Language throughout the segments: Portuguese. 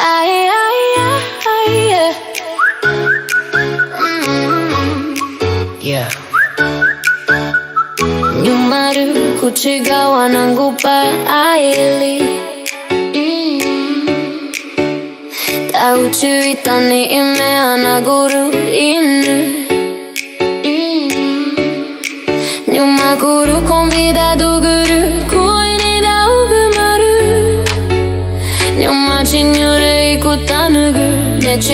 Ai, ai, ai, yeah. Yeah. Nyumaru kuchigawa nangu pa Aiely. Tauchi itani ime anaguru inu. Nyumaguru convida do guru kuini da ugumaru. Nyuma chinyure ikutanagu nechu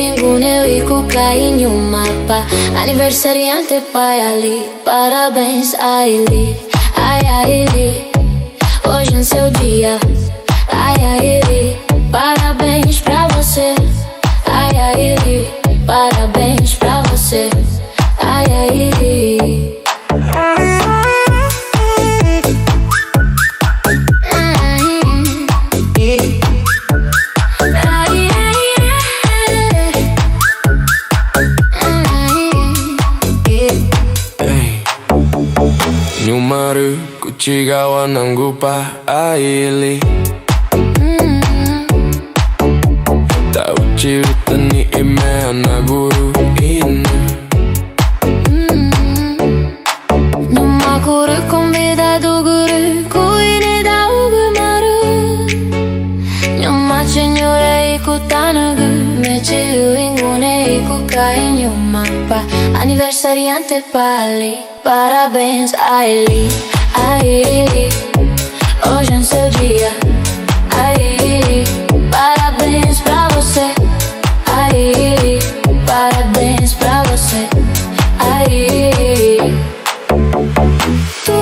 ingune ikukai nyumapa. Aniversáriante Aiely, parabéns Aiely. Ai Aiely, hoje é seu dia. Ai Aiely, parabéns pra você. Ai Aiely, parabéns pra você. Ai Aiely. Nyumaru kuchigawa nangu pa Aiely. Tauchi utani ime anaguru inu. Nyumakuru convida do guru kuini da ugumaru. Nyuma chinyure ikutanagu mechiu ingune ikukai nyumapa. Aniversáriante Aiely, parabéns Aiely. Aiely, hoje é seu dia. Aiely, parabéns pra você. Aiely, parabéns pra você. Aiely. Tu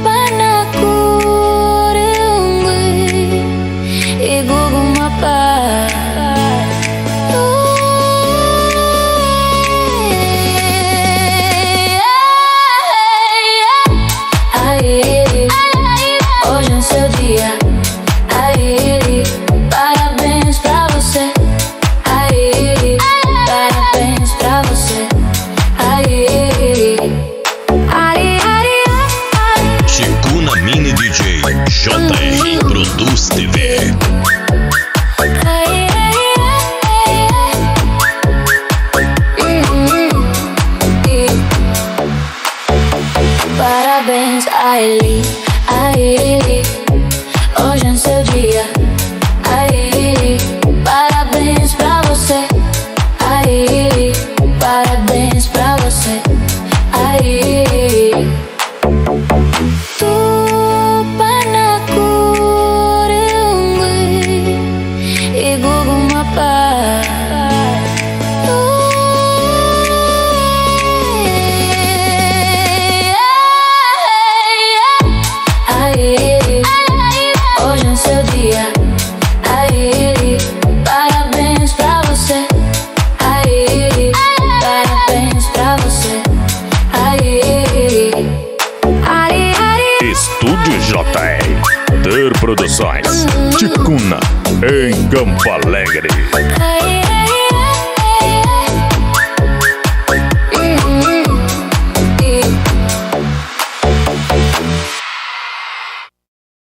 panakure ungui igugumapa. Hoje é seu dia. Aiely, parabéns pra você. Aiely, parabéns pra você. Aiely. Chegou na Mini DJ JR Produz TV. Parabéns Aiely. Aiely, hoje é seu dia. Aiely, parabéns pra você. Aiely, parabéns pra você. Aiely. Tu panakure ungui igugumapa. Aiely, hoje é seu dia. Aiely, parabéns pra você. Aiely, parabéns pra você. Aiely. Estúdio JR Ter Produções. Ticuna, em Campo Alegre.